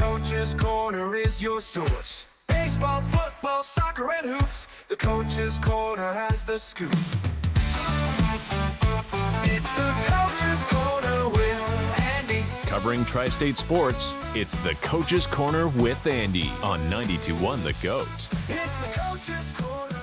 Coach's Corner is your source. Baseball, football, soccer, and hoops. The Coach's Corner has the scoop. It's the Coach's Corner with Andy. Covering Tri-State sports, it's the Coach's Corner with Andy on 92.1 The GOAT. It's the Coach's Corner.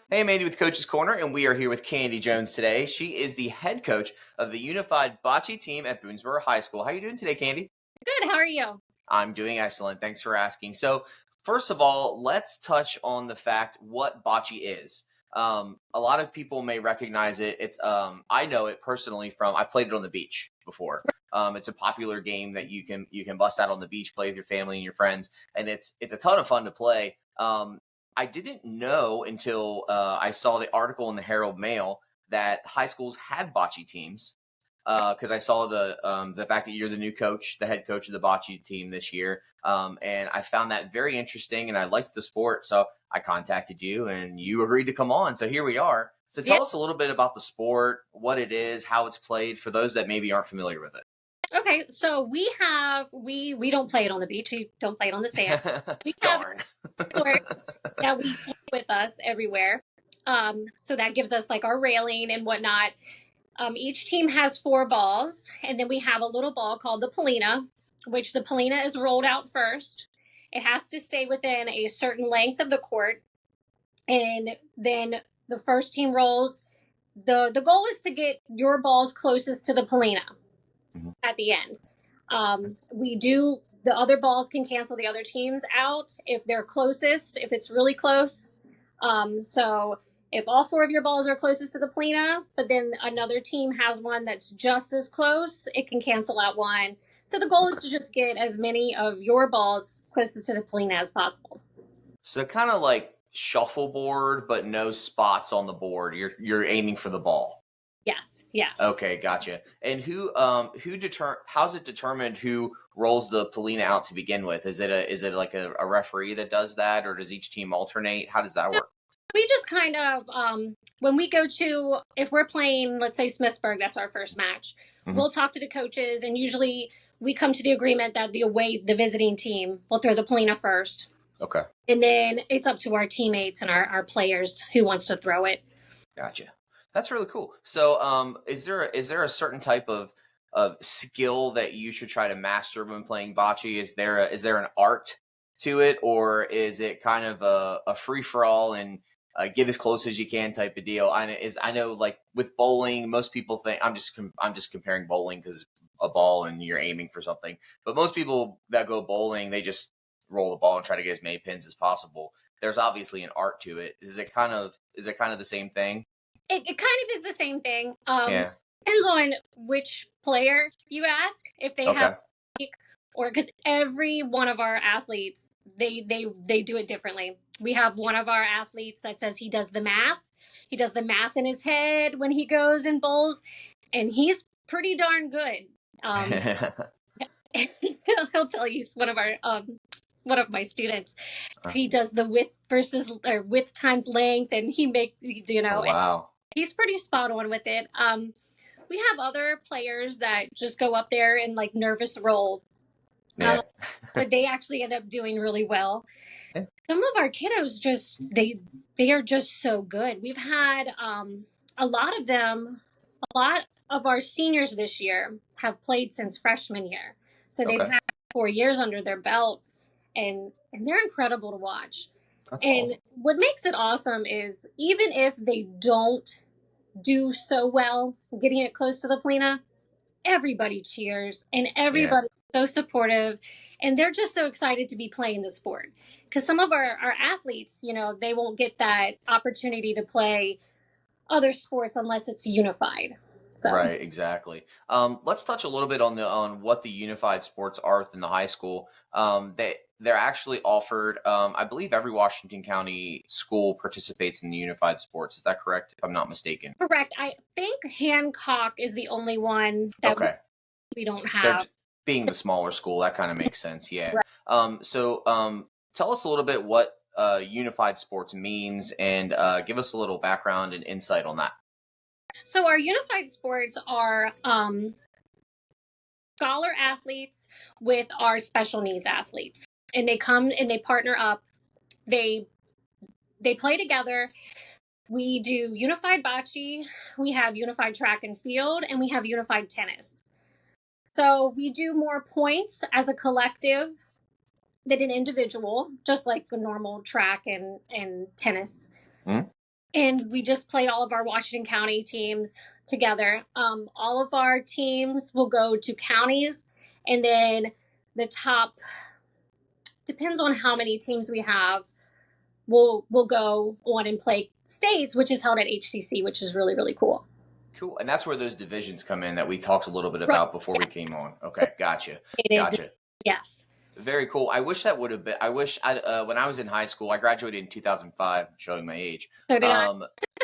Hey, I'm Andy with Coach's Corner, and we are here with Kandi Jones today. She is the head coach of the Unified Bocce Team at Boonsboro High School. How are you doing today, Kandi? Good. How are you? I'm doing excellent. Thanks for asking. So, first of all, let's touch on the fact what bocce is. A lot of people may recognize it. It's I know it personally from I played it on the beach before. It's a popular game that you can bust out on the beach, play with your family and your friends, and it's a ton of fun to play. I didn't know until I saw the article in the Herald Mail that high schools had bocce teams. Because I saw the fact that you're the new coach, the head coach of the bocce team this year, and I found that very interesting, and I liked the sport, so I contacted you, and you agreed to come on. So here we are. So tell us a little bit about the sport, what it is, how it's played, for those that maybe aren't familiar with it. Okay, so we don't play it on the beach. We don't play it on the sand. We have Darn. a sport that we take with us everywhere. So that gives us like our railing and whatnot. Each team has 4 balls, and then we have a little ball called the Polina, which the Polina is rolled out first. It has to stay within a certain length of the court, and then the first team rolls. The goal is to get your balls closest to the Polina at the end. The other balls can cancel the other teams out if they're closest, if it's really close. So if all 4 of your balls are closest to the Polina, but then another team has one that's just as close, it can cancel out one. So the goal is to just get as many of your balls closest to the Polina as possible. So kind of like shuffleboard, but no spots on the board. You're aiming for the ball. Yes. Okay, gotcha. And how's it determined who rolls the Polina out to begin with? Is it like a referee that does that, or does each team alternate? How does that work? We just kind of, when we go to, if we're playing, let's say Smithsburg, that's our first match, we'll talk to the coaches, and usually we come to the agreement that the visiting team will throw the Polina first. Okay. And then it's up to our teammates and our players who wants to throw it. Gotcha. That's really cool. So, is there a certain type of skill that you should try to master when playing bocce? Is there an art to it, or is it kind of a free for all and get as close as you can type of deal? I know like with bowling, most people think I'm just comparing bowling because a ball and you're aiming for something. But most people that go bowling, they just roll the ball and try to get as many pins as possible. There's obviously an art to it. Is it kind of the same thing? It kind of is the same thing. Yeah. Depends on which player you ask, if they have, or because every one of our athletes, they do it differently. We have one of our athletes that says he does the math. He does the math in his head when he goes and bowls, and he's pretty darn good. He'll tell you, one of my students, he does the width times length, and he makes, Oh, wow. He's pretty spot on with it. We have other players that just go up there and like nervous roll. Yeah. But they actually end up doing really well. Yeah. Some of our kiddos they are just so good. We've had a lot of our seniors this year have played since freshman year. So they've had 4 years under their belt, and they're incredible to watch. That's and awesome. What makes it awesome is even if they don't do so well getting it close to the Polina, everybody cheers and everybody's so supportive, and they're just so excited to be playing the sport. Because some of our athletes, they won't get that opportunity to play other sports unless it's unified. So. Right, exactly. Let's touch a little bit on what the unified sports are within the high school. They're actually offered. I believe every Washington County school participates in the unified sports. Is that correct? If I'm not mistaken. Correct. I think Hancock is the only one that we don't have. Being the smaller school, that kind of makes sense. Yeah. Right. So tell us a little bit what unified sports means, and give us a little background and insight on that. So our unified sports are scholar athletes with our special needs athletes, and they come and they partner up. They play together. We do unified bocce, we have unified track and field, and we have unified tennis. So we do more points as a collective than an individual, just like a normal track and tennis. Mm-hmm. And we just play all of our Washington County teams together. All of our teams will go to counties, and then the top, depends on how many teams we have, we'll go on and play states, which is held at HCC, which is really, really cool. Cool. And that's where those divisions come in that we talked a little bit about before we came on. Okay. Gotcha. Yes. Very cool. I wish that would have been, when I was in high school, I graduated in 2005, showing my age. So did I.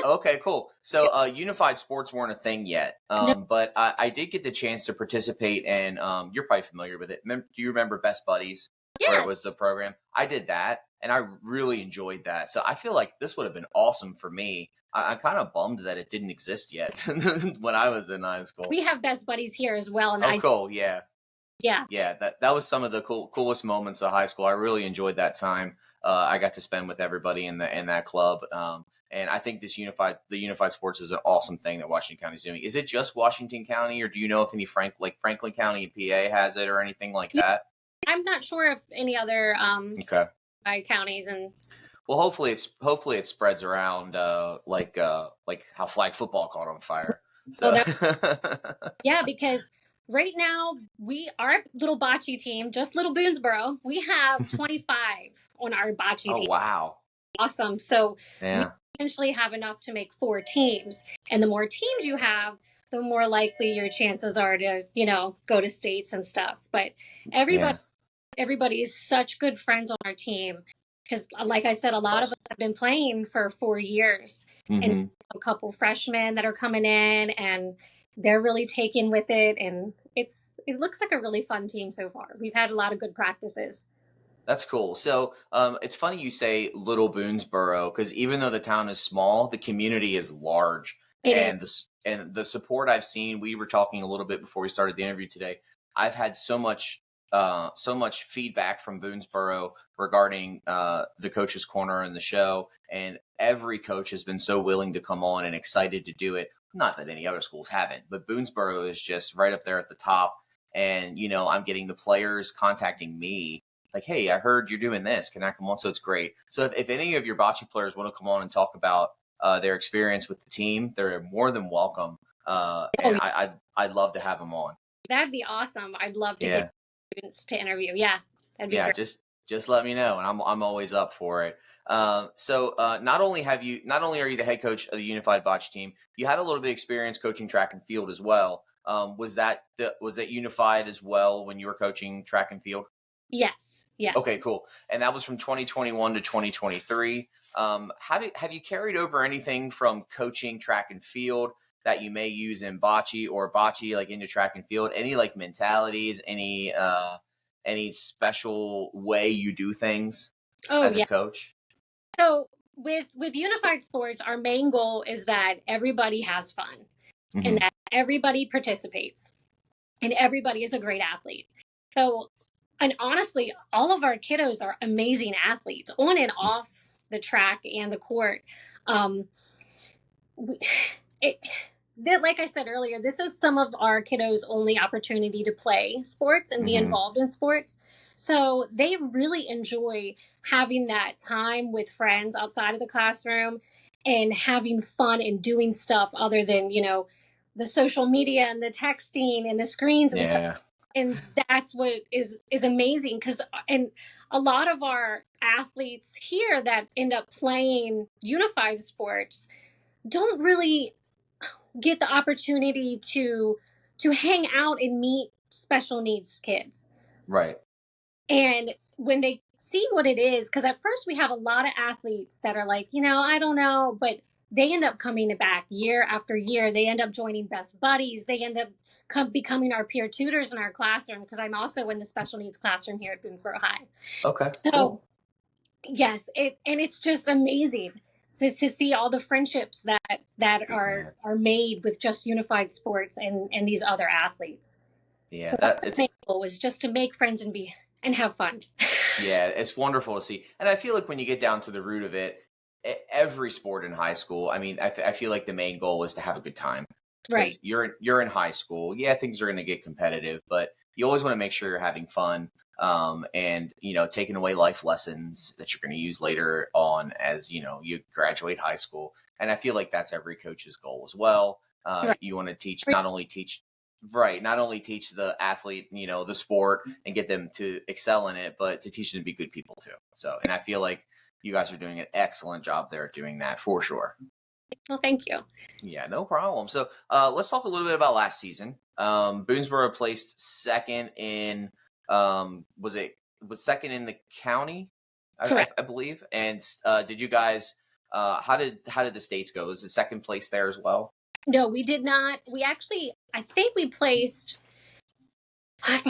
Okay, cool. So unified sports weren't a thing yet, No. but I did get the chance to participate in, you're probably familiar with it. Do you remember Best Buddies? Yeah. Where it was the program? I did that, and I really enjoyed that. So I feel like this would have been awesome for me. I'm kind of bummed that it didn't exist yet when I was in high school. We have Best Buddies here as well. And cool. Yeah. Yeah. Yeah. That was some of the coolest moments of high school. I really enjoyed that time. I got to spend with everybody in that club. And I think the unified sports is an awesome thing that Washington County is doing. Is it just Washington County, or do you know if any Franklin County and PA has it or anything like that? I'm not sure if any other counties and. Well, hopefully it spreads around like how flag football caught on fire. So yeah, because right now our little bocce team, just little Boonsboro, we have 25 on our bocce team. Oh wow! Awesome. So yeah. We potentially have enough to make 4 teams, and the more teams you have, the more likely your chances are to go to states and stuff. But everybody's such good friends on our team. Because, like I said, a lot of us have been playing for 4 years, and a couple freshmen that are coming in, and they're really taking with it. And it looks like a really fun team so far. We've had a lot of good practices. That's cool. So it's funny you say little Boonsboro, because even though the town is small, the community is large. And the support I've seen, we were talking a little bit before we started the interview today. I've had so much feedback from Boonsboro regarding the Coach's Corner and the show, and every coach has been so willing to come on and excited to do it. Not that any other schools haven't, but Boonsboro is just right up there at the top. And I'm getting the players contacting me like, "Hey, I heard you're doing this. Can I come on?" So it's great. So if any of your bocce players want to come on and talk about their experience with the team, they're more than welcome. And I'd love to have them on. That'd be awesome. I'd love to get students to interview. Yeah. That'd be great. Just let me know, and I'm always up for it. So not only are you the head coach of the Unified Bocce Team, you had a little bit of experience coaching track and field as well. Was that Unified as well when you were coaching track and field? Yes. Okay, cool. And that was from 2021 to 2023. Have you carried over anything from coaching track and field that you may use in bocce, or bocce like into track and field? Any like mentalities, any special way you do things as a coach? So with unified sports, our main goal is that everybody has fun and that everybody participates and everybody is a great athlete. So, and honestly, all of our kiddos are amazing athletes on and off the track and the court. Like I said earlier, this is some of our kiddos' only opportunity to play sports and be involved in sports. So they really enjoy having that time with friends outside of the classroom and having fun and doing stuff other than, the social media and the texting and the screens and stuff. And that's what is amazing, and a lot of our athletes here that end up playing unified sports don't really get the opportunity to hang out and meet special needs kids. Right. And when they see what it is, because at first we have a lot of athletes that are like, I don't know, but they end up coming back year after year. They end up joining Best Buddies. They end up becoming our peer tutors in our classroom, because I'm also in the special needs classroom here at Boonsboro High. Okay. So, cool. Yes, it's just amazing to see all the friendships that are made with just unified sports and these other athletes. Yeah, So that that's the it's main goal, was just to make friends and have fun. yeah, it's wonderful to see. And I feel like when you get down to the root of it, every sport in high school, I mean, I feel like the main goal is to have a good time Right. because you're in high school. Yeah, things are going to get competitive, but you always want to make sure you're having fun. And taking away life lessons that you're going to use later on as you graduate high school. And I feel like that's every coach's goal as well. Right. You want to not only teach the athlete, the sport and get them to excel in it, but to teach them to be good people too. So, and I feel like you guys are doing an excellent job there at doing that for sure. Well, thank you. Yeah, no problem. So let's talk a little bit about last season. Boonsboro placed second in was second in the county, Correct. I believe. And did you guys how did the states go? Was the second place there as well? No, we did not. We actually, I think we placed, I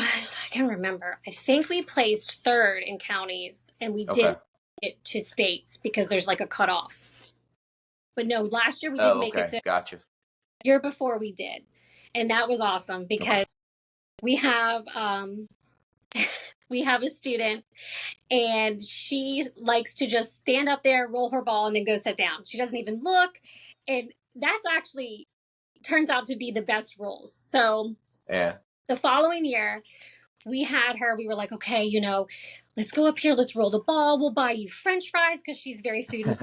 can't remember. I think we placed third in counties, and we Okay. did it to states because there's like a cutoff. But no, last year we did Oh, make it okay. to Gotcha. year before we did. And that was awesome Okay. because we have we have a student, and she likes to just stand up there, roll her ball, and then go sit down. She doesn't even look. And that's actually turns out to be the best rolls. So Yeah. the following year, we had her, we were like, okay, let's go up here, let's roll the ball. We'll buy you French fries because she's very food. We're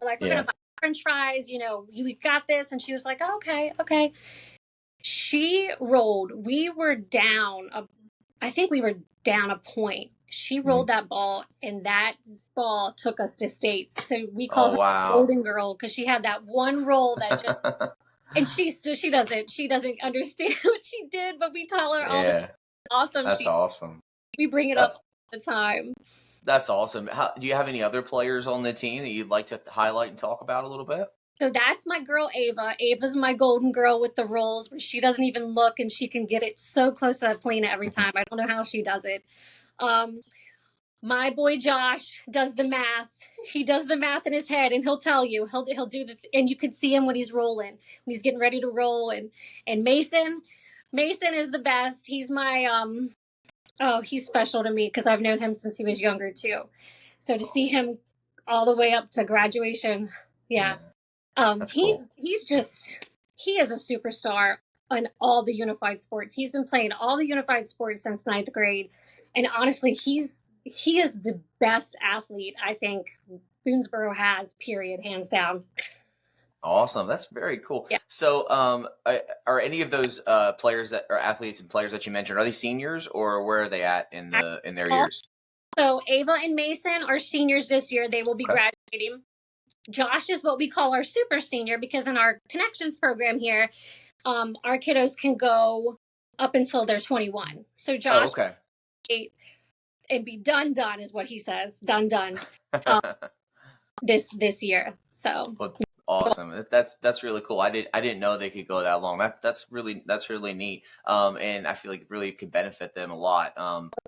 like, we're going Yeah. to buy French fries, we got this. And she was like, oh, okay, okay. She rolled. We were down, I think we were down a point. She rolled that ball, and that ball took us to states. So we call Oh, her wow. Golden Girl because she had that one roll that just, and she doesn't understand what she did, but we tell her all the Yeah. awesome That's awesome. we bring it up That's all the time. that's awesome. Do you have any other players on the team that you'd like to highlight and talk about a little bit? So that's my girl Ava. Ava's my golden girl with the rolls where she doesn't even look and she can get it so close to Polina every time. I don't know how she does it. My boy Josh does the math. He does the math in his head, and he'll tell you. He'll do and you can see him when he's rolling, when he's getting ready to roll. And Mason is the best. He's my he's special to me because I've known him since he was younger too. So to see him all the way up to graduation, yeah. That's cool. He is a superstar on all the unified sports. He's been playing all the unified sports since ninth grade, and honestly, he is the best athlete I think Boonsboro has. Period, hands down. Awesome. That's very cool. Yeah. So, are any of those players that are athletes and players that you mentioned, are they seniors or where are they at in their years? So Ava and Mason are seniors this year. They will be Okay. graduating. Josh is what we call our super senior because in our connections program here, our kiddos can go up until they're 21. So Oh, Josh okay. and be done is what he says, done this year. So Well, awesome. That's really cool. I didn't know they could go that long. That's really neat. And I feel like it really could benefit them a lot.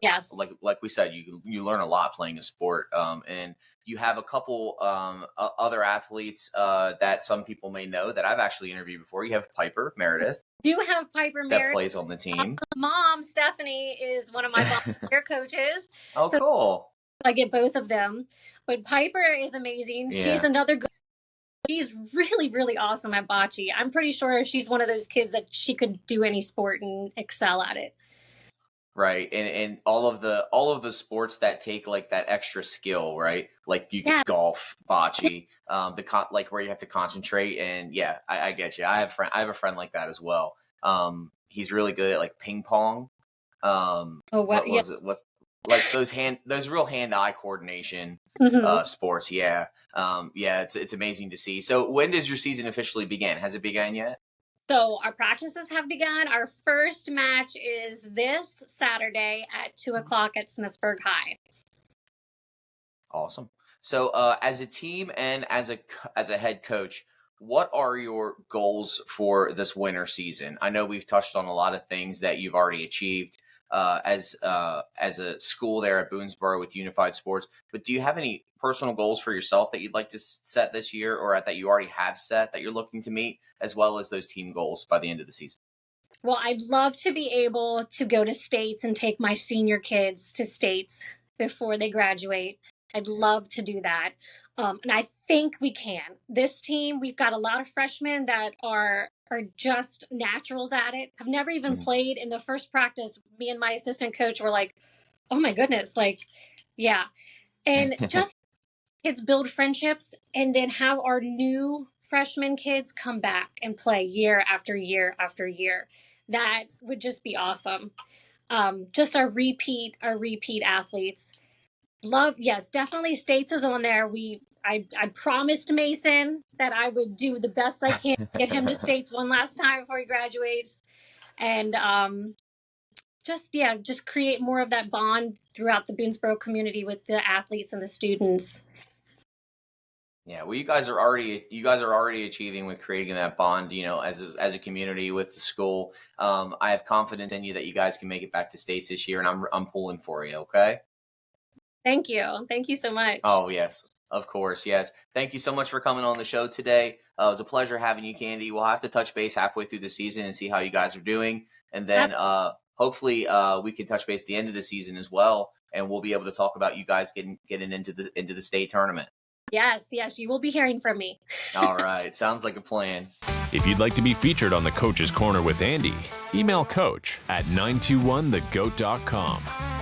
yes, Like we said, you learn a lot playing a sport. And you have a couple other athletes that some people may know that I've actually interviewed before. You have Piper Meredith do have Piper that Meredith. plays on the team. Mom Stephanie is one of my volunteer coaches. Oh, So cool. I get both of them. But Piper is amazing. Yeah. She's another good. She's really, really awesome at bocce. I'm pretty sure she's one of those kids that she could do any sport and excel at it. Right. And all of the sports that take like that extra skill, right? Like you Yeah. get golf, bocce, like where you have to concentrate. And yeah, I get you. I have a friend like that as well. He's really good at like ping pong. Oh, what? What Yeah. was it? What, like those real hand-eye coordination Mhm. sports. Yeah. Yeah, it's amazing to see. So when does your season officially begin? Has it begun yet? So our practices have begun. Our first match is this Saturday at 2:00 at Smithsburg High. Awesome. So, as a team and as a head coach, what are your goals for this winter season? I know we've touched on a lot of things that you've already achieved as a school there at Boonsboro with Unified Sports. But do you have any personal goals for yourself that you'd like to set this year, or that you already have set that you're looking to meet, as well as those team goals by the end of the season? Well, I'd love to be able to go to states and take my senior kids to states before they graduate. I'd love to do that. And I think we can. This team, we've got a lot of freshmen that are just naturals at it. I've never even Mhm. played. In the first practice, me and my assistant coach were like, oh my goodness, like, yeah. And just kids build friendships and then have our new freshman kids come back and play year after year after year. That would just be awesome. Just our repeat athletes. Love, yes, definitely States is on there. I promised Mason that I would do the best I can to get him to States one last time before he graduates. And just create more of that bond throughout the Boonsboro community with the athletes and the students. Yeah, well, you guys are already achieving with creating that bond, as a community with the school. I have confidence in you that you guys can make it back to states this year, and I'm pulling for you. Okay. Thank you. Thank you so much. Oh yes, of course, yes. Thank you so much for coming on the show today. It was a pleasure having you, Candy. We'll have to touch base halfway through the season and see how you guys are doing, and then hopefully we can touch base at the end of the season as well, and we'll be able to talk about you guys getting into the state tournament. Yes, you will be hearing from me. All right, sounds like a plan. If you'd like to be featured on the Coach's Corner with Andy, email coach at 921thegoat.com.